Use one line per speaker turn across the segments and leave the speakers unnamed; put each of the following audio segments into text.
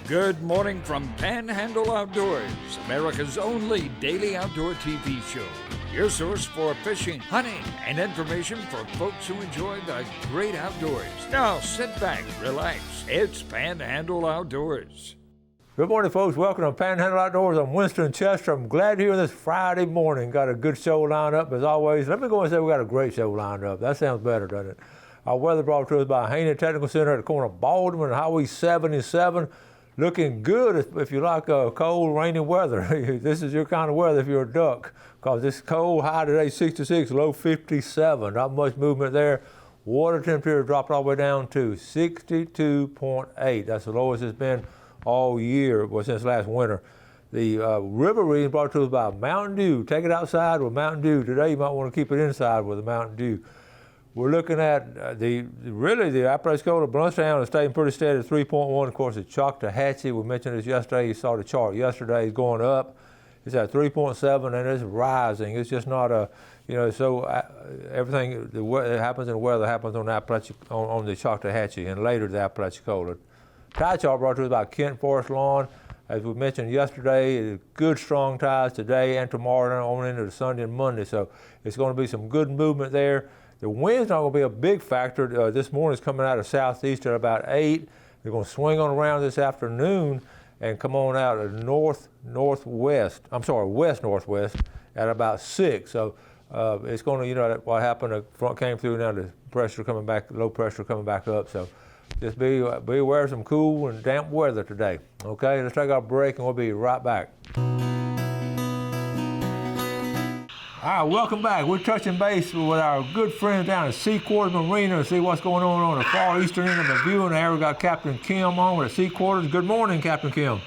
Good morning from Panhandle Outdoors, America's only daily outdoor TV show. Your source for fishing, hunting, and information for folks who enjoy the great outdoors. Now sit back, relax. It's Panhandle Outdoors.
Good morning, folks. Welcome to Panhandle Outdoors. I'm Winston Chester. I'm glad you're here this Friday morning. Got a good show lined up, as always. Let me go and say we got a great show lined up. That sounds better, doesn't it? Our weather brought to us by Haney Technical Center at the corner of Baldwin and Highway 77. Looking good if you like cold, rainy weather. This is your kind of weather if you're a duck, because this cold, high today, 66, low 57. Not much movement there. Water temperature dropped all the way down to 62.8. That's the lowest it's been all year, well, since last winter. The river reading brought to us by Mountain Dew. Take it outside with Mountain Dew. Today you might want to keep it inside with the Mountain Dew. We're looking at the Apalachicola Bluntstown is staying pretty steady at 3.1. Of course, the Choctawhatchee, we mentioned this yesterday. You saw the chart yesterday. It's going up. It's at 3.7 and it's rising. It's just not a, everything that happens in the weather happens on the Choctawhatchee and later the Apalachicola. Tide chart brought to us by Kent Forest Lawn. As we mentioned yesterday, good strong tides today and tomorrow on into the Sunday and Monday. So it's going to be some good movement there. The wind's not going to be a big factor. This morning is coming out of southeast at about 8. They're going to swing on around this afternoon and come on out of west-northwest at about 6. So it's going to, what happened, the front came through, now the pressure coming back, low pressure coming back up. So just be aware of some cool and damp weather today. Okay, let's take our break and we'll be right back. All right, welcome back. We're touching base with our good friends down at Sea Quarters Marina to see what's going on the far eastern end of the viewing area. We got Captain Kim on with Sea Quarters. Good morning, Captain Kim.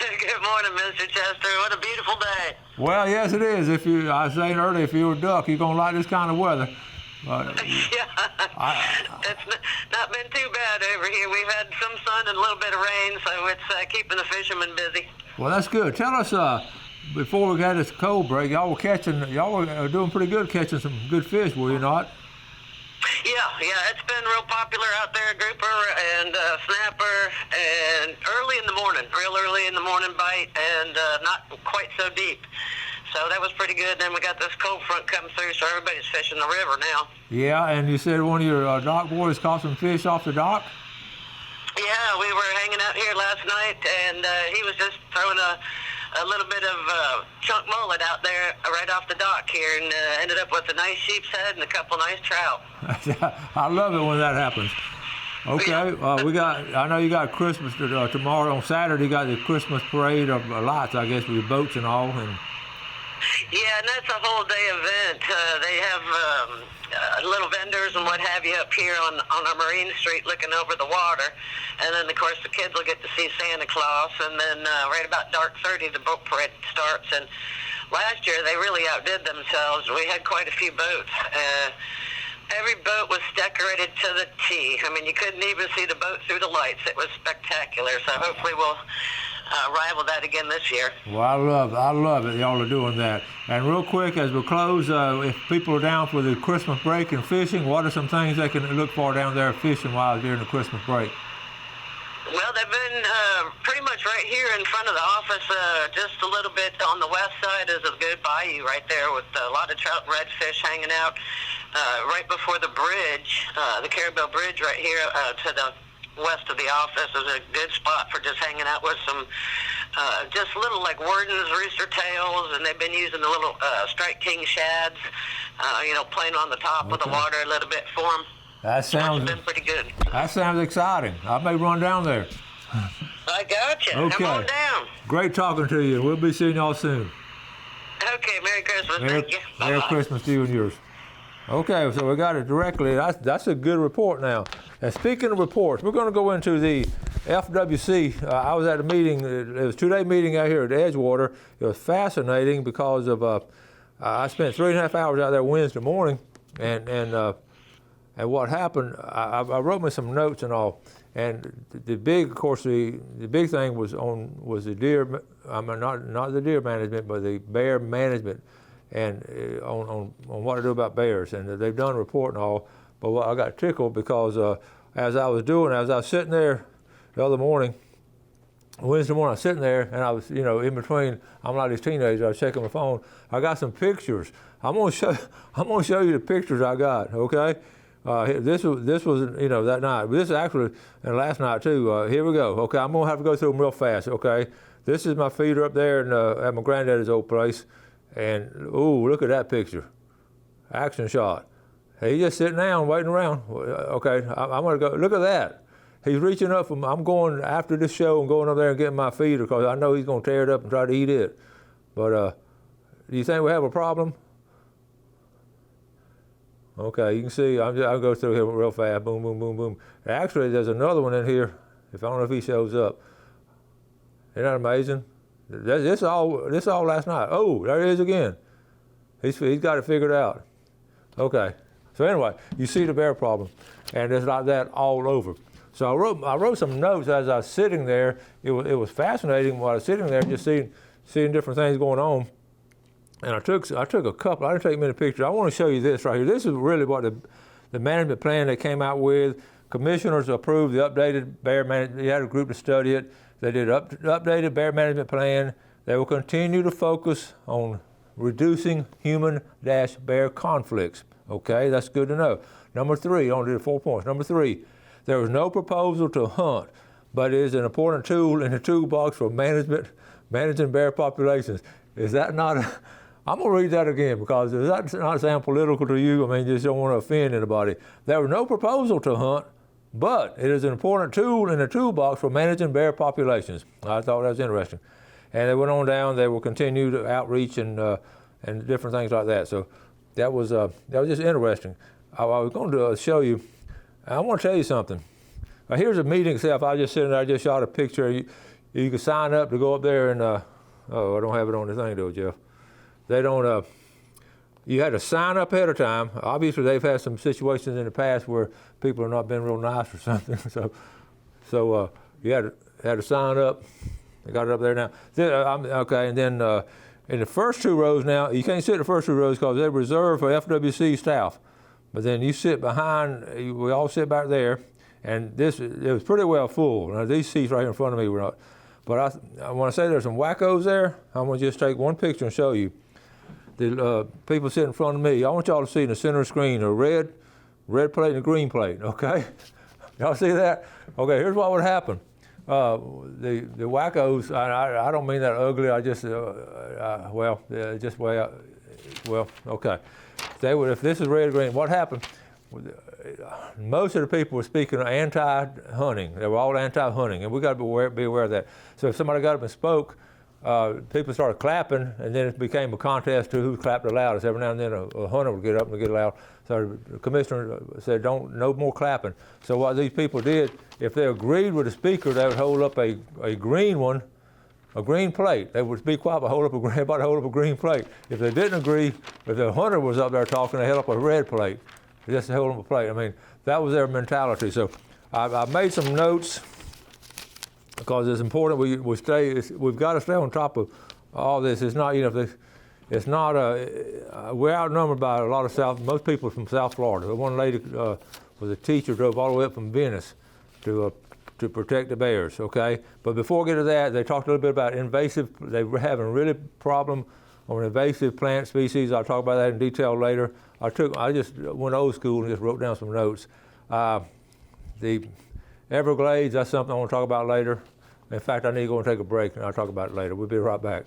Good morning, Mr. Chester. What a beautiful day.
Well, yes, it is. I was saying earlier, if you're a duck, you're going to like this kind of weather.
Yeah, it's not been too bad over here. We've had some sun and a little bit of rain, so it's keeping the fishermen busy.
Well, that's good. Tell us, before we got this cold break, y'all were doing pretty good catching some good fish, were you not?
Yeah, it's been real popular out there, grouper and snapper, and real early in the morning bite, and not quite so deep. So that was pretty good. Then we got this cold front come through, so everybody's fishing the river now. Yeah,
and you said one of your dock boys caught some fish off the dock?
Yeah, we were hanging out here last night, and he was just throwing a little bit of chunk mullet out there right off the dock here, and ended up with a nice sheep's head and a couple nice trout.
I love it when that happens. Okay, I know you got Christmas tomorrow. On Saturday, you got the Christmas parade of lights, I guess, with your boats and all. And
yeah, and that's a whole day event. They have little vendors and what have you up here on our Marine Street looking over the water. And then, of course, the kids will get to see Santa Claus. And then right about dark 30, the boat parade starts. And last year, they really outdid themselves. We had quite a few boats. Every boat was decorated to the T. I mean, you couldn't even see the boat through the lights. It was spectacular. So hopefully we'll rival that again this year.
Well, I love it. Y'all are doing that. And real quick, as we close, if people are down for the Christmas break and fishing, what are some things they can look for down there fishing-wise during the Christmas break?
Well, they've been pretty much right here in front of the office. Just a little bit on the west side is a good bayou right there with a lot of trout and redfish hanging out. Right before the bridge, the Carabel Bridge right here to the west of the office is a good spot for just hanging out with some just little like wardens, rooster tails, and they've been using the little striped king shads, playing on the top of the water a little bit for them. It's been pretty good.
That sounds exciting. I may run down there.
I got you.
Okay.
Come on down.
Great talking to you. We'll be seeing y'all soon.
Okay, Merry Christmas. Thank you.
Merry Christmas to you and yours. Okay, so we got it directly. That's a good report now. And speaking of reports, we're going to go into the FWC. I was at a meeting. It was a 2-day meeting out here at Edgewater. It was fascinating because of I spent 3.5 hours out there Wednesday morning, and what happened. I wrote me some notes and all. And the big thing was the deer. I mean, not the deer management, but the bear management. And on what to do about bears, and they've done a report and all. But I got tickled because as I was sitting there the other morning, Wednesday morning, I was sitting there, and I was, in between. I'm like these teenagers. I was checking my phone. I got some pictures. I'm gonna show you the pictures I got. Okay, this was that night. But this is actually and last night too. Here we go. Okay, I'm gonna have to go through them real fast. Okay, this is my feeder up there at my granddaddy's old place, and ooh, look at that picture. Action shot. He's just sitting down, waiting around. Okay, I'm gonna go. Look at that. He's reaching up from. I'm going after this show and going up there and getting my feeder because I know he's gonna tear it up and try to eat it. But do you think we have a problem? Okay, you can see. I'll go through here real fast. Boom, boom, boom, boom. Actually, there's another one in here. I don't know if he shows up. Isn't that amazing? This all last night. Oh, there he is again. He's got it figured out. Okay. So anyway, you see the bear problem, and it's like that all over. So I wrote some notes as I was sitting there. It was fascinating while I was sitting there, just seeing different things going on. And I took a couple. I didn't take many pictures. I want to show you this right here. This is really what the management plan they came out with. Commissioners approved the updated bear management. They had a group to study it. They did updated bear management plan. They will continue to focus on reducing human-bear conflicts. Okay, that's good to know. Number 3, I want to do the 4 points. Number 3, there was no proposal to hunt, but it is an important tool in the toolbox for managing bear populations. Is that not I'm going to read that again because does that not sound political to you? I mean, you just don't want to offend anybody. There was no proposal to hunt, but it is an important tool in the toolbox for managing bear populations. I thought that was interesting. And they went on down. They will continue to outreach and different things like that. So that was just interesting. I was going to show you. I want to tell you something. Here's a meeting itself. I was just sitting there. I just shot a picture. You can sign up to go up there and. I don't have it on the thing though, Jeff. They don't. You had to sign up ahead of time. Obviously, they've had some situations in the past where people have not been real nice or something. So you had to sign up. They got it up there now. Okay, and then in the first 2 rows now, you can't sit in the first 2 rows because they're reserved for FWC staff. But then you sit behind. We all sit back there, and it was pretty well full. Now these seats right here in front of me were not. But I want to say there's some wackos there. I'm going to just take one picture and show you. The people sitting in front of me, I want y'all to see in the center of the screen a red plate and a green plate, okay? Y'all see that? Okay, here's what would happen. The wackos, I don't mean that ugly, I just, okay. They would, if this is red or green, what happened? Most of the people were speaking anti-hunting. They were all anti-hunting, and we got to be aware of that. So if somebody got up and spoke, people started clapping, and then it became a contest to who clapped the loudest. Every now and then a hunter would get up and get loud. So the commissioner said, no more clapping. So what these people did, if they agreed with the speaker, they would hold up a green one, a green plate. They would be quiet, but everybody hold up a green plate. If they didn't agree, if the hunter was up there talking, they held up a red plate. Just to hold up a plate. I mean, that was their mentality. So I made some notes because it's important we've got to stay on top of all this. It's not, it's not we're outnumbered by a lot of most people from South Florida. One lady was a teacher, drove all the way up from Venice to protect the bears, okay? But before we get to that, they talked a little bit about invasive. They were having a really problem on invasive plant species. I'll talk about that in detail later. I just went old school and just wrote down some notes. The Everglades, that's something I want to talk about later. In fact, I need to go and take a break, and I'll talk about it later. We'll be right back.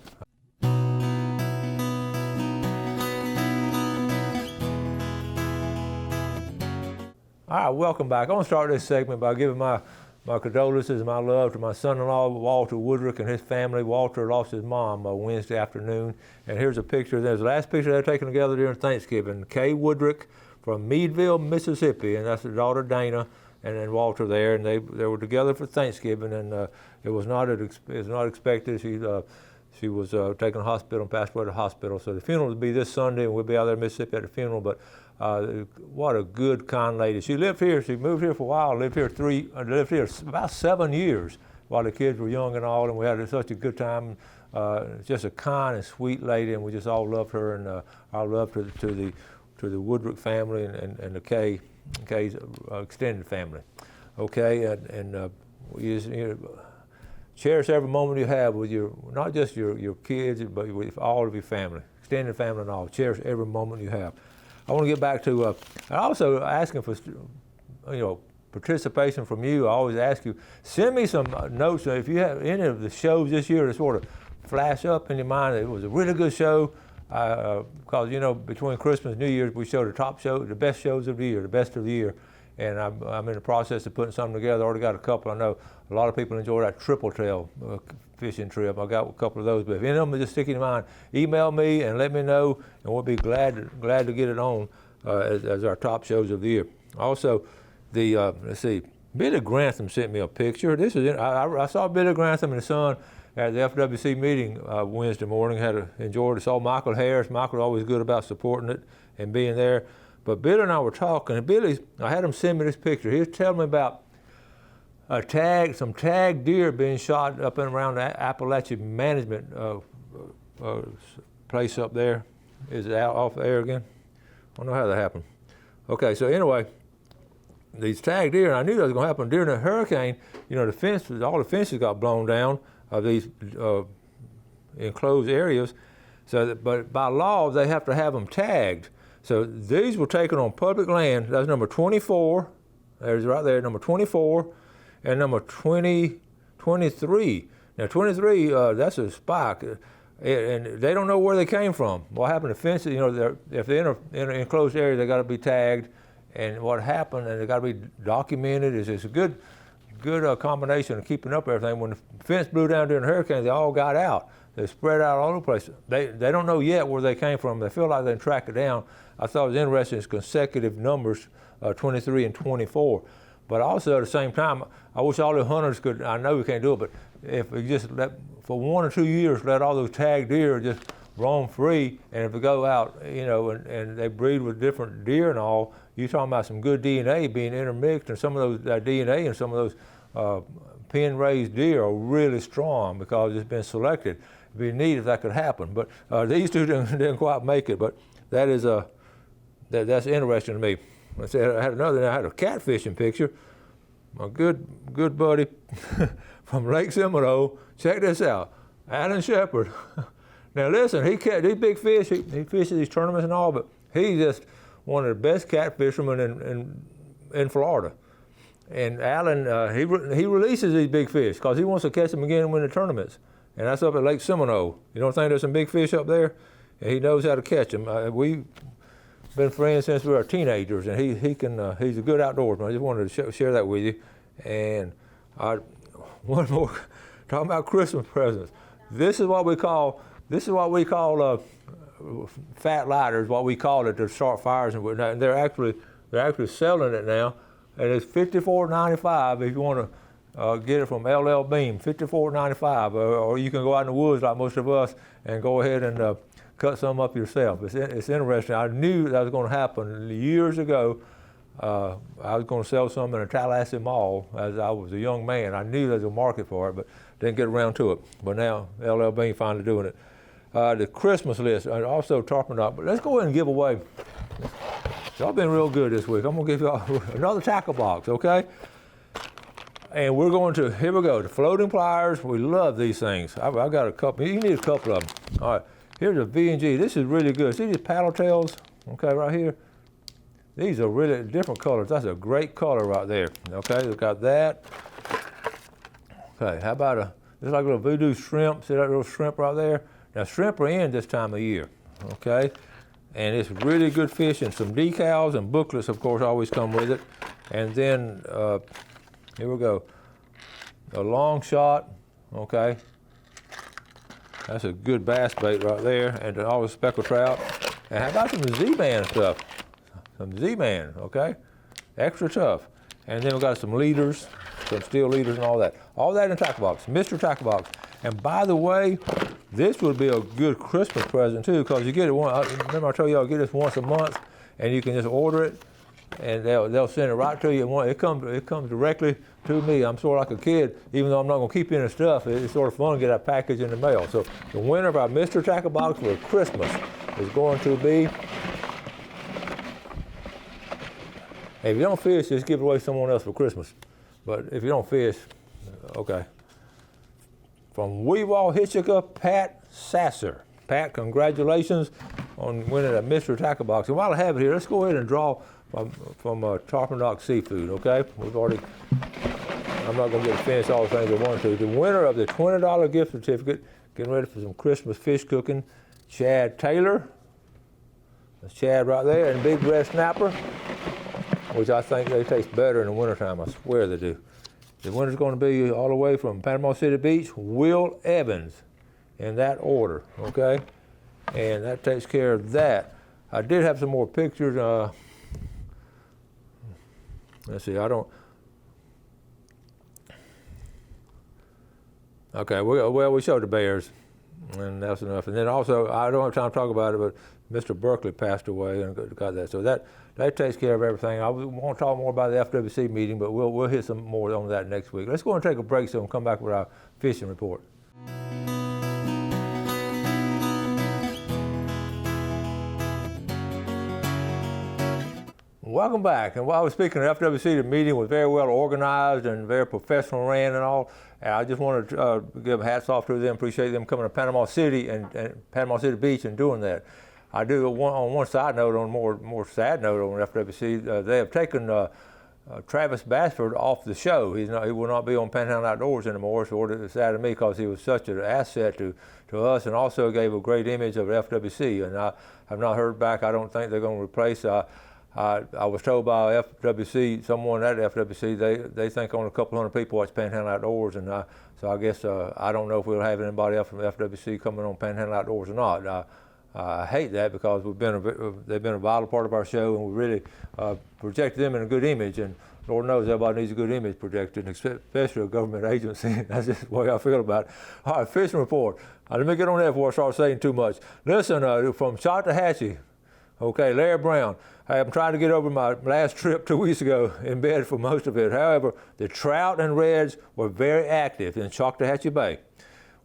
All right, welcome back. I want to start this segment by giving my condolences and my love to my son-in-law, Walter Woodrick, and his family. Walter lost his mom Wednesday afternoon. And here's a picture. There's the last picture they were taken together during Thanksgiving. Kay Woodrick from Meadville, Mississippi, and that's her daughter Dana, and then Walter there. And they were together for Thanksgiving, and it was not expected. She was taken to the hospital and passed away at the hospital. So the funeral will be this Sunday, and we'll be out there in Mississippi at the funeral. But what a good, kind lady. She lived here. She moved here for a while. Lived here about 7 years while the kids were young and all, and we had such a good time. Just a kind and sweet lady, and we just all loved her. And our love to the Woodrick family and the Kay's extended family. Okay, and we just, cherish every moment you have with not just your kids, but with all of your family, extended family and all. Cherish every moment you have. I want to get back to, also asking for, participation from you. I always ask you, send me some notes. If you have any of the shows this year that sort of flash up in your mind, it was a really good show, because, between Christmas and New Year's, we show the best shows of the year, the best of the year. And I'm in the process of putting something together. I already got a couple. I know a lot of people enjoy that triple tail fishing trip. I got a couple of those. But if any of them are just sticking in mind, email me and let me know, and we'll be glad to get it on as our top shows of the year. Also, let's see, Billy Grantham sent me a picture. I saw Billy Grantham and his son at the FWC meeting Wednesday morning. Enjoyed it. Saw Michael Harris. Michael's always good about supporting it and being there. But Billy and I were talking, and I had him send me this picture. He was telling me about some tagged deer being shot up and around the Appalachian Management place up there. Is it out off the air again? I don't know how that happened. Okay, so anyway, these tagged deer, and I knew that was going to happen during the hurricane. All the fences got blown down of these enclosed areas. But by law, they have to have them tagged. So these were taken on public land. That's number 24. There's right there, number 24, and number 23. Now 23, that's a spike, and they don't know where they came from. What happened to fences? If they're in an enclosed area, they got to be tagged. And what happened, and they got to be documented. It's a good combination of keeping up everything. When the fence blew down during the hurricane, they all got out. They spread out all over the place. They don't know yet where they came from. They feel like they can track it down. I thought it was interesting, it's consecutive numbers, 23 and 24. But also at the same time, I wish all the hunters could, I know we can't do it, but if we just for 1 or 2 years, let all those tagged deer just roam free, and if they go out, and they breed with different deer and all, you're talking about some good DNA being intermixed, and some of those DNA and some of those pen-raised deer are really strong because it's been selected. It'd be neat if that could happen, but these two didn't quite make it. But that is that's interesting to me. I had a catfishing picture. My good buddy from Lake Seminole. Check this out, Alan Shepard. Now listen, he catch these big fish. He fishes these tournaments and all, but he's just one of the best catfishermen in Florida. And Alan, he releases these big fish because he wants to catch them again and win the tournaments. And that's up at Lake Seminole. You don't think there's some big fish up there? And he knows how to catch them. We've been friends since we were teenagers, and he's a good outdoorsman. I just wanted to share that with you. And one more, talking about Christmas presents. This is what we call fat lighters, what we call it, to start fires and whatnot. And they're actually selling it now, and it's $54.95 if you want to get it from LL Beam, $54.95, or you can go out in the woods like most of us and go ahead and cut some up yourself. It's interesting. I knew that was going to happen years ago. I was going to sell some in a Tallahassee mall as I was a young man. I knew there was a market for it, but didn't get around to it. But now LL Bean finally doing it. The Christmas list, and also talking about, but let's go ahead and give away. Y'all been real good this week. I'm going to give y'all another tackle box, okay? And we're going to, here we go, the floating pliers. We love these things. I've got a couple. You need a couple of them. All right, here's a V&G. This is really good. See these paddle tails, okay, right here? These are really different colors. That's a great color right there, okay? We've got that. Okay, how about this like a little voodoo shrimp? See that little shrimp right there? Now, shrimp are in this time of year, okay? And it's really good fish, and some decals and booklets, of course, always come with it. And then, here we go, a long shot, okay? That's a good bass bait right there, and all the speckled trout. And how about some Z-Man stuff? Some Z-Man, okay? Extra tough. And then we got some leaders, some steel leaders and all that. All that in a tackle box, Mr. Tackle Box. And by the way, this would be a good Christmas present too, because you get it remember I told you I'll get this once a month, and you can just order it, and they'll send it right to you. It comes directly to me. I'm sort of like a kid, even though I'm not going to keep any stuff. It's sort of fun to get that package in the mail. So the winner of our Mr. Tackle Box for Christmas is going to be. If you don't fish, just give it away to someone else for Christmas. But if you don't fish, okay. from Weewall, Hitchcock, Pat Sasser. Pat, congratulations on winning a mystery tackle box. And while I have it here, let's go ahead and draw from Tarpon Dock Seafood, okay? I'm not going to get to finish all the things I wanted to. The winner of the $20 gift certificate, getting ready for some Christmas fish cooking, Chad Taylor. That's Chad right there, and Big Red Snapper, which I think they taste better in the wintertime. I swear they do. The winner's going to be all the way from Panama City Beach, Will Evans, in that order, okay? And that takes care of that. I did have some more pictures. Let's see, okay, well, we showed the bears, and that's enough. And then also, I don't have time to talk about it, but Mr. Berkeley passed away and got that. So that takes care of everything. I won't talk more about the FWC meeting, but we'll hit some more on that next week. Let's go and take a break so we'll come back with our fishing report. Welcome back. And while I was speaking at FWC, the meeting was very well organized and very professional ran and all. And I just want to give hats off to them, appreciate them coming to Panama City and Panama City Beach and doing that. I do, on one side note, on a more sad note on FWC, they have taken Travis Bassford off the show. He will not be on Panhandle Outdoors anymore, so it's sad to me because he was such an asset to us and also gave a great image of FWC. And I have not heard back. I don't think they're going to replace. I was told by FWC, someone at FWC, they think only a couple hundred people watch Panhandle Outdoors, and so I guess I don't know if we'll have anybody else from FWC coming on Panhandle Outdoors or not. I hate that because they've been a vital part of our show, and we really projected them in a good image. And Lord knows everybody needs a good image projected, especially a government agency. That's just the way I feel about it. All right, fishing report. Let me get on that before I start saying too much. Listen, from Chattahoochee, okay, Larry Brown. I'm trying to get over my last trip 2 weeks ago in bed for most of it. However, the trout and reds were very active in Chattahoochee Bay.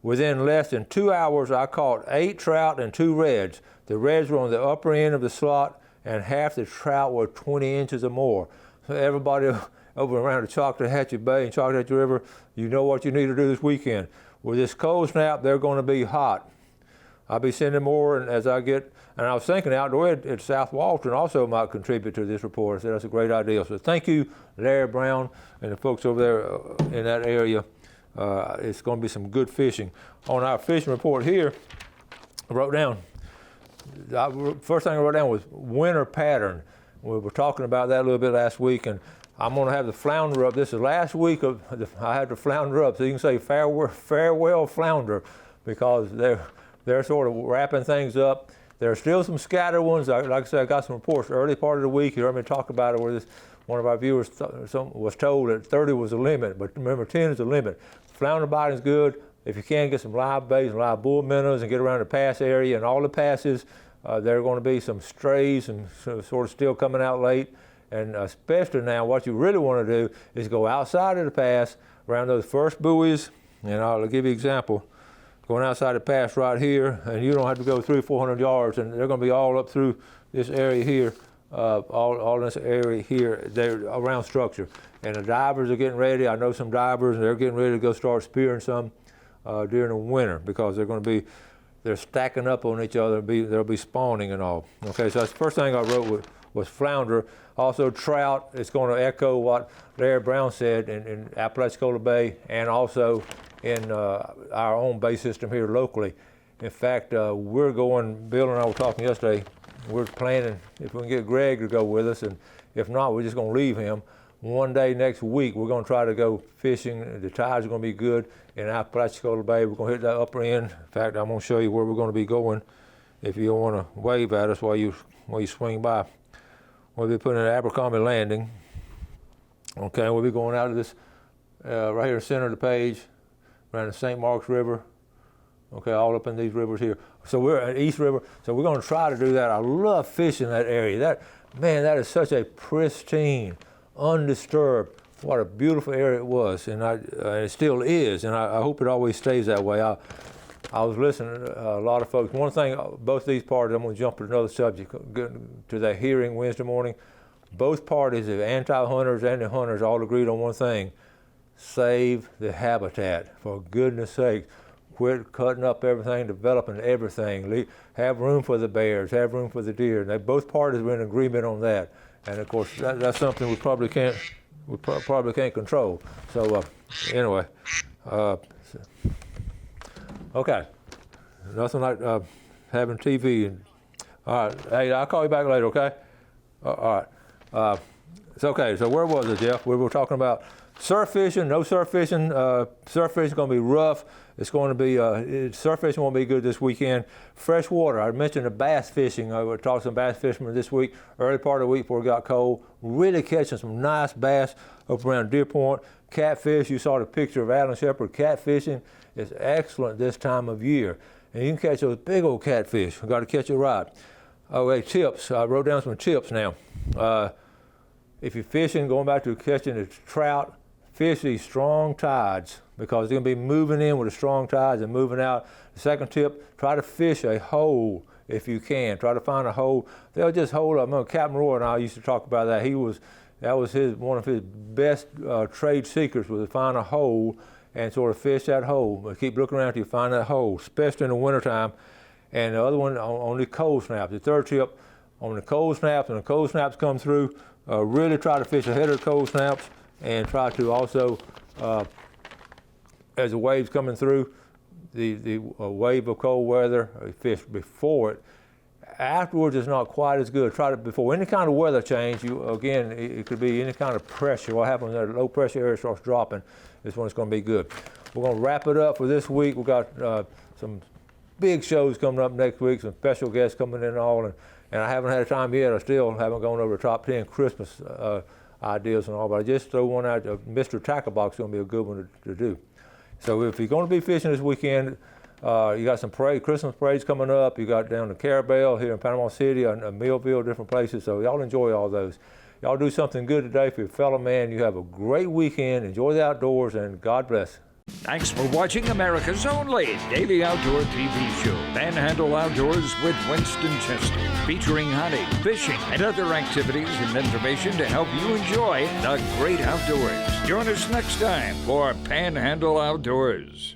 Within less than 2 hours, I caught 8 trout and 2 reds. The reds were on the upper end of the slot, and half the trout were 20 inches or more. So everybody over around the Chattahoochee Bay and Chattahoochee River, you know what you need to do this weekend. With this cold snap, they're going to be hot. I'll be sending more, and as I get, and I was thinking outdoor at South Walton also might contribute to this report. I said that's a great idea. So thank you, Larry Brown, and the folks over there in that area. It's going to be some good fishing. On our fishing report here, I wrote down, first thing I wrote down was winter pattern. We were talking about that a little bit last week, and I'm going to have the flounder up. This is last week I had the flounder up, so you can say farewell flounder, because they're sort of wrapping things up. There are still some scattered ones. Like I said, I got some reports early part of the week. You heard me talk about it where one of our viewers was told that 30 was the limit, but remember 10 is the limit. Flounder biting is good. If you can, get some live baits and live bull minnows and get around the pass area and all the passes. There are going to be some strays and sort of still coming out late. And especially now, what you really want to do is go outside of the pass around those first buoys. And I'll give you an example. Going outside the pass right here, and you don't have to go 300 or 400 yards, and they're going to be all up through this area here, all in this area here, they're around structure. And the divers are getting ready. I know some divers, and they're getting ready to go start spearing some during the winter because they're stacking up on each other. They'll be spawning and all. Okay, so that's the first thing I wrote was flounder. Also trout. It's going to echo what Larry Brown said in Apalachicola Bay, and also in our own bay system here locally. In fact, Bill and I were talking yesterday, we're planning if we can get Greg to go with us, and if not, we're just going to leave him. One day next week, we're going to try to go fishing. The tides are going to be good in Apalachicola Bay. We're going to hit that upper end. In fact, I'm going to show you where we're going to be going if you want to wave at us while you swing by. We'll be putting in Abercrombie Landing. Okay, we'll be going out of this right here in the center of the page, around the St. Marks River, okay, all up in these rivers here. So we're at East River, so we're going to try to do that. I love fishing that area. That is such a pristine, undisturbed, what a beautiful area it was, and it still is, and I hope it always stays that way. I was listening to a lot of folks. One thing, both these parties, I'm going to jump to another subject, to that hearing Wednesday morning. Both parties, the anti-hunters and the hunters, all agreed on one thing. save the habitat. For goodness sake, quit cutting up everything, developing everything. Have room for the bears, have room for the deer. And both parties were in agreement on that. And of course, that's something we probably can't control. So anyway, okay, nothing like having TV. All right, hey, I'll call you back later, okay? All right, it's okay. So where was it, Jeff? We were talking about surf fishing. No surf fishing. Surf fishing is going to be rough. It's going to be surf fishing won't be good this weekend. Fresh water. I mentioned the bass fishing. We talked to some bass fishermen this week, early part of the week before it got cold. Really catching some nice bass up around Deer Point. Catfish. You saw the picture of Alan Shepard catfishing. It's excellent this time of year, and you can catch those big old catfish. You got to catch it right. Okay, tips. I wrote down some tips now. If you're fishing, going back to catching the trout, fish these strong tides because they're going to be moving in with the strong tides and moving out. The second tip, try to fish a hole if you can. Try to find a hole. They'll just hold up. I remember Captain Roy and I used to talk about that. That was one of his best trade secrets was to find a hole and sort of fish that hole. But keep looking around till you find that hole, especially in the wintertime. And the other one on the cold snaps. The third tip on the cold snaps, when the cold snaps come through, really try to fish ahead of the cold snaps and try to also, as the waves coming through, the wave of cold weather, fish before it. Afterwards, it's not quite as good. Try to, before any kind of weather change, it could be any kind of pressure. What happens when the low pressure area starts dropping is when it's going to be good. We're going to wrap it up for this week. We've got some big shows coming up next week, some special guests coming in and all, and I haven't had time yet. I still haven't gone over the top 10 Christmas ideas and all, but I just throw one out. Mr. Tackle Box is going to be a good one to do. So if you're going to be fishing this weekend, you got some Christmas parades coming up. You got down to Carabel here in Panama City and Millville, different places. So y'all enjoy all those. Y'all do something good today for your fellow man. You have a great weekend. Enjoy the outdoors, and God bless.
Thanks for watching America's only daily outdoor TV show, Panhandle Outdoors with Winston Chester, featuring hunting, fishing, and other activities and information to help you enjoy the great outdoors. Join us next time for Panhandle Outdoors.